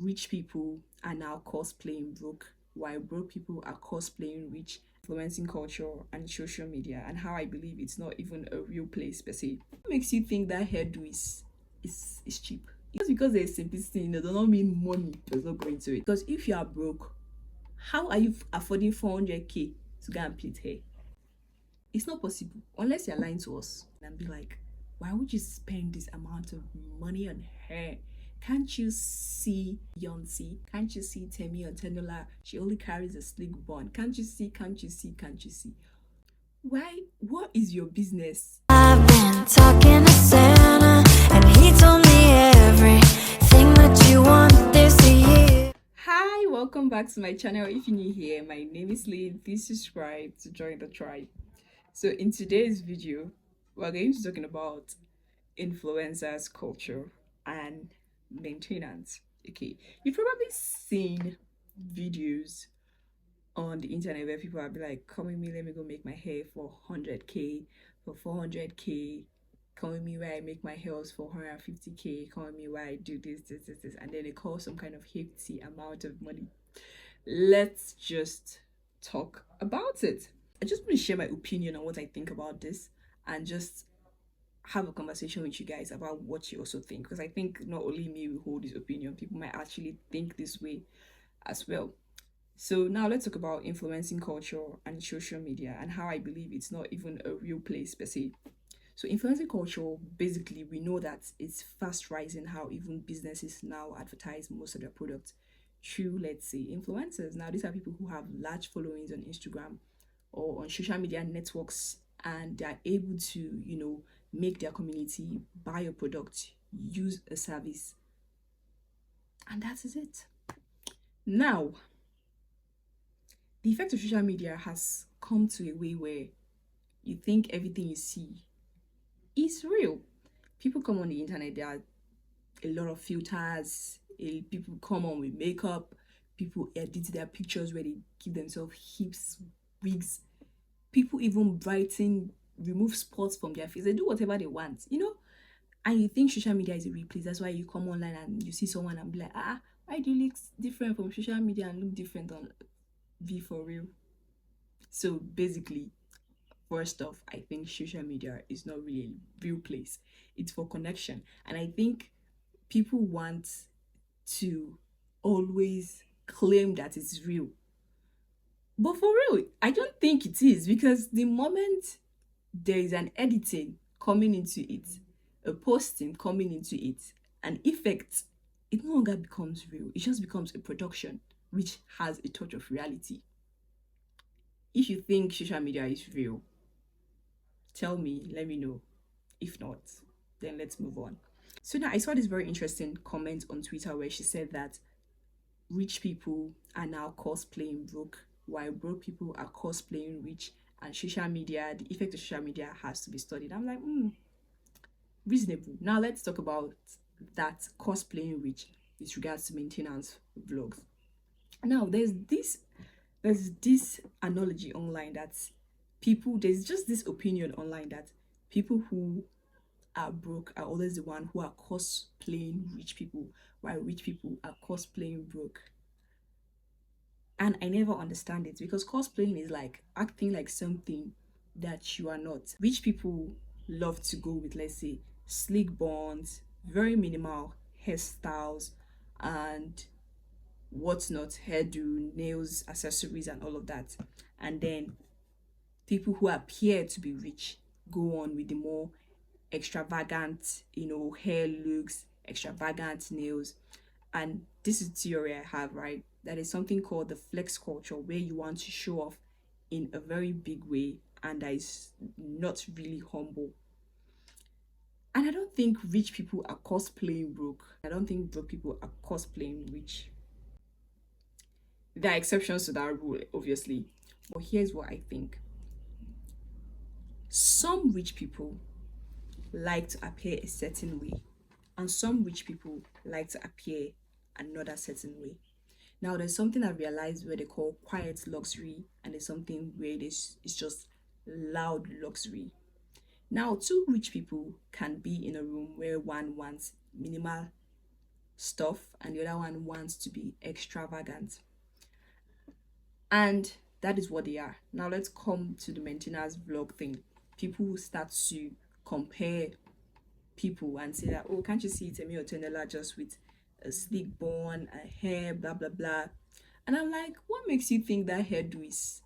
rich people are now cosplaying broke, while broke people are cosplaying rich, influencing culture and social media, and how I believe it's not even a real place per se. What makes you think that hairdo is cheap? Just because there's simplicity in it does not mean money does not go into it. Because if you are broke, how are you affording 400k to go and plait hair? It's not possible unless you're lying to us and be like, why would you spend this amount of money on hair? Can't you see Beyonce? Can't you see Temi or Tenola? She only carries a slick bun. Can't you see? Can't you see? Can't you see? Why? What is your business? I've been talking to Santa, and he told me everything that you want this year. Hi, welcome back to my channel. If you're new here, my name is Lee. Please subscribe to join the tribe. So in today's video, we're going to be talking about influencers culture and maintenance. Okay, you've probably seen videos on the internet where people are be like, come with me, let me go make my hair for 100k, for 400k. Come with me where I make my hair for 150k. Come with me where I do this, and then they call some kind of hefty amount of money. Let's just talk about it. I just want to share my opinion on what I think about this and just have a conversation with you guys about what you also think, because I think not only me will hold this opinion, people might actually think this way as well. So now let's talk about influencing culture and social media and how I believe it's not even a real place per se. So influencing culture, basically, we know that it's fast rising how even businesses now advertise most of their products through, let's say, influencers. Now these are people who have large followings on Instagram or on social media networks, and they're able to, make their community buy a product, use a service, and that is it. Now, the effect of social media has come to a way where you think everything you see is real. People come on the internet, there are a lot of filters, people come on with makeup, people edit their pictures where they give themselves hips, wigs, people even brighten, remove spots from their face, they do whatever they want, and you think social media is a real place. That's why you come online and you see someone and be like, why do you look different from social media and look different on V for real? So basically, first off, I think social media is not really a real place. It's for connection. And I think people want to always claim that it's real. But for real, I don't think it is, because the moment there is an editing coming into it, a posting coming into it, an effect, it no longer becomes real. It just becomes a production which has a touch of reality. If you think social media is real, tell me, let me know. If not, then let's move on. So now I saw this very interesting comment on Twitter where she said that rich people are now cosplaying broke, while broke people are cosplaying rich, and social media, the effect of social media has to be studied. I'm like, reasonable. Now let's talk about that cosplaying rich with regards to maintenance vlogs. Now there's this analogy online that there's just this opinion online that people who are broke are always the one who are cosplaying rich people, while rich people are cosplaying broke. And I never understand it, because cosplaying is like acting like something that you are not. Rich people love to go with, let's say, slick buns, very minimal hairstyles, and whatnot, hairdo, nails, accessories, and all of that. And then people who appear to be rich go on with the more extravagant, hair looks, extravagant nails. And this is theory I have, right? That is something called the flex culture, where you want to show off in a very big way and that is not really humble. And I don't think rich people are cosplaying broke. I don't think broke people are cosplaying rich. There are exceptions to that rule, obviously. But here's what I think. Some rich people like to appear a certain way, and some rich people like to appear another certain way. Now, there's something I realized where they call quiet luxury, and there's something where it's just loud luxury. Now, two rich people can be in a room where one wants minimal stuff and the other one wants to be extravagant. And that is what they are. Now let's come to the maintenance vlog thing. People start to compare people and say that, oh, can't you see Temi or Tenela just with a sleek bun, a hair, blah blah blah. And I'm like, what makes you think that hairdo is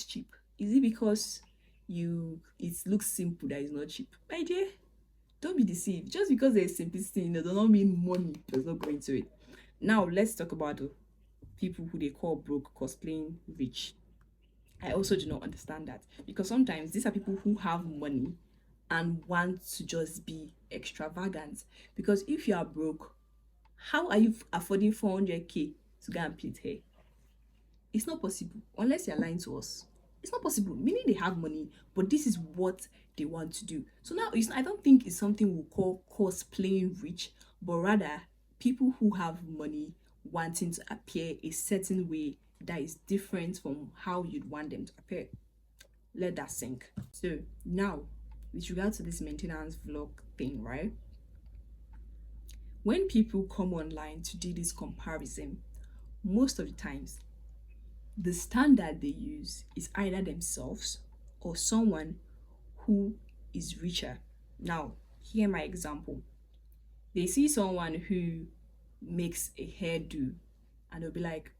cheap? Is it because it looks simple that it's not cheap? My dear, don't be deceived. Just because there's simplicity in it does not mean money does not go into it. Now let's talk about the people who they call broke cosplaying rich. I also do not understand that, because sometimes these are people who have money and want to just be extravagant. Because if you are broke, how are you affording 400k to go and plait hair? It's not possible unless you're lying to us. It's not possible, meaning they have money, but this is what they want to do. So now I don't think it's something we call cosplaying rich, but rather people who have money wanting to appear a certain way that is different from how you'd want them to appear. Let that sink. So now, with regard to this maintenance vlog thing, right? When people come online to do this comparison, most of the times the standard they use is either themselves or someone who is richer. Now, hear my example. They see someone who makes a hairdo and they'll be like,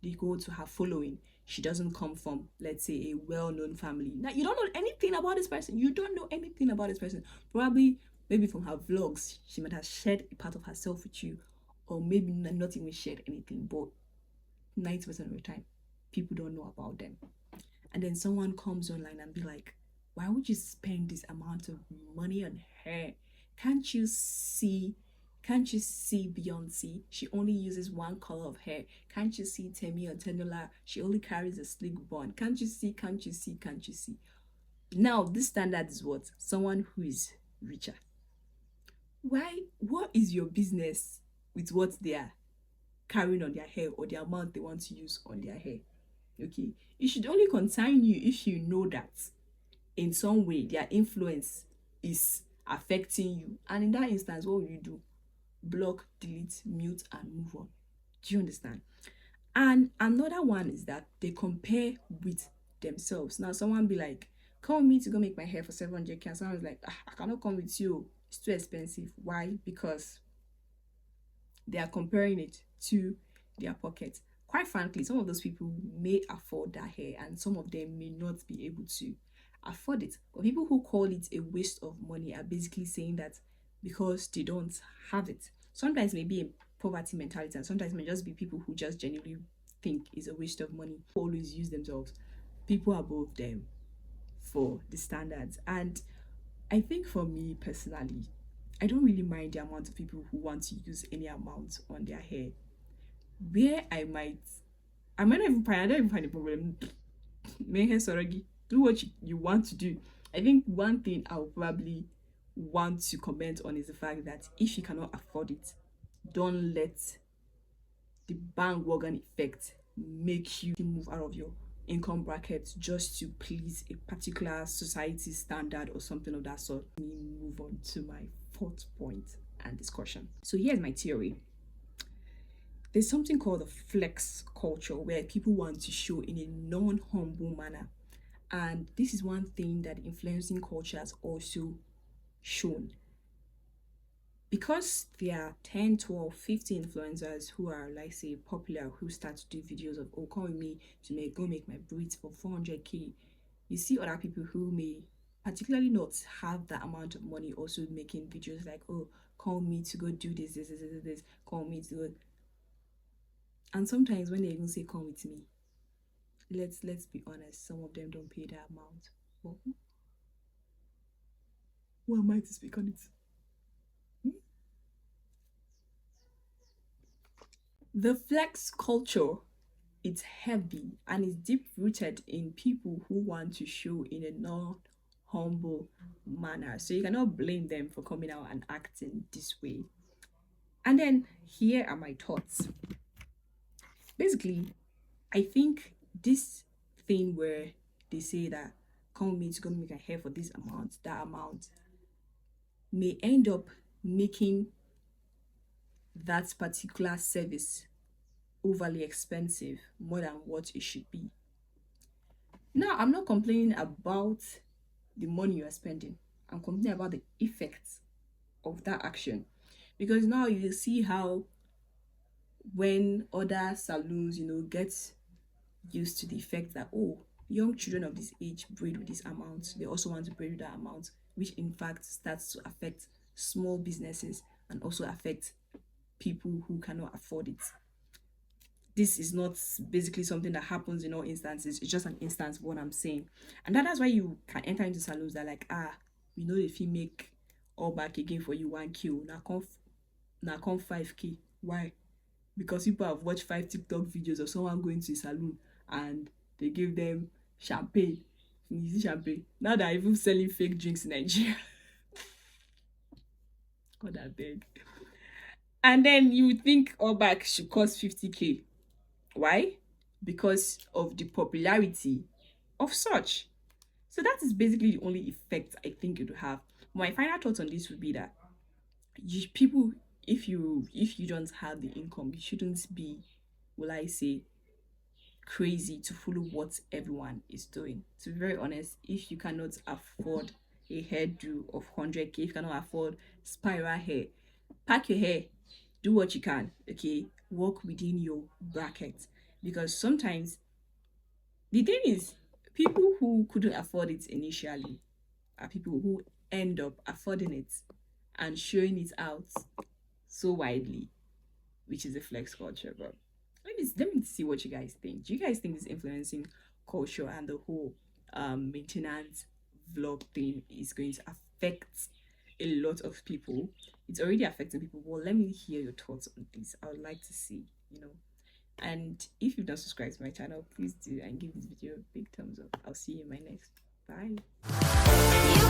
they go to her following. She doesn't come from, let's say, a well-known family. Now, you don't know anything about this person. You don't know anything about this person. Probably, maybe from her vlogs, she might have shared a part of herself with you, or maybe not even shared anything. But 90% of the time, people don't know about them. And then someone comes online and be like, why would you spend this amount of money on hair? Can't you see Beyonce? She only uses one color of hair. Can't you see Temi or Tenola? She only carries a sleek bun. Can't you see? Now, this standard is what? Someone who is richer. Why? What is your business with what they are carrying on their hair or the amount they want to use on their hair? Okay, it should only concern you if you know that in some way their influence is affecting you, and in that instance, what will you do? Block, delete, mute, and move on. Do you understand? And another one is that they compare with themselves. Now someone be like, come with me to go make my hair for 700k, and someone's like, I cannot come with you, it's too expensive. Why? Because they are comparing it to their pocket. Quite frankly, some of those people may afford that hair and some of them may not be able to afford it. But people who call it a waste of money are basically saying that because they don't have it. Sometimes maybe a poverty mentality, and sometimes it may just be people who just genuinely think it's a waste of money. Always use themselves, people above them, for the standards. And I think for me personally, I don't really mind the amount of people who want to use any amount on their hair. Where I might not even find, I don't even find a problem. Make hair soragi. Do what you want to do. I think one thing I'll probably want to comment on is the fact that if you cannot afford it, don't let the bandwagon effect make you move out of your income bracket just to please a particular society standard or something of that sort. Let me move on to my fourth point and discussion. So here's my theory. There's something called the flex culture where people want to show in a non-humble manner. And this is one thing that influencing culture has also shown. Because there are 10, 12, 15 influencers who are, like, say, popular, who start to do videos of, oh, come with me to go make my braids for 400k. You see other people who may particularly not have that amount of money also making videos like, oh, call me to go do this, call me to go. And sometimes when they even say come with me, let's be honest, some of them don't pay that amount. But who am I to speak on it? The flex culture, it's heavy and it's deep rooted in people who want to show in a non-humble manner. So you cannot blame them for coming out and acting this way. And then here are my thoughts. Basically, I think this thing where they say that come with me to go make my hair for this amount, that amount, may end up making that particular service overly expensive more than what it should be. Now, I'm not complaining about the money you are spending. I'm complaining about the effects of that action. Because now you see how when other saloons, get used to the effect that, oh, young children of this age braid with this amount, they also want to braid with that amount, which in fact starts to affect small businesses and also affect people who cannot afford it. This is not basically something that happens in all instances. It's just an instance of what I'm saying. And that's why you can enter into saloons that like, if you make all back again for you 1K, now come 5K. Why? Because people have watched 5 TikTok videos of someone going to a saloon and they give them champagne. You see champagne. Now they're even selling fake drinks in Nigeria. God, I beg. And then you would think all back should cost 50K. Why? Because of the popularity of such. So that is basically the only effect I think it would have. My final thoughts on this would be that people, if you don't have the income, you shouldn't be, will I say, crazy to follow what everyone is doing. To be very honest, if you cannot afford a hairdo of 100K, if you cannot afford spiral hair, pack your hair, do what you can, okay? Work within your bracket. Because sometimes the thing is, people who couldn't afford it initially are people who end up affording it and showing it out so widely, which is a flex culture. But let me see what you guys think. Do you guys think this influencing culture and the whole maintenance vlog thing is going to affect a lot of people? It's already affecting people. Well, let me hear your thoughts on this. I would like to see. And if you've not subscribed to my channel, please do and give this video a big thumbs up. I'll see you in my next. Bye.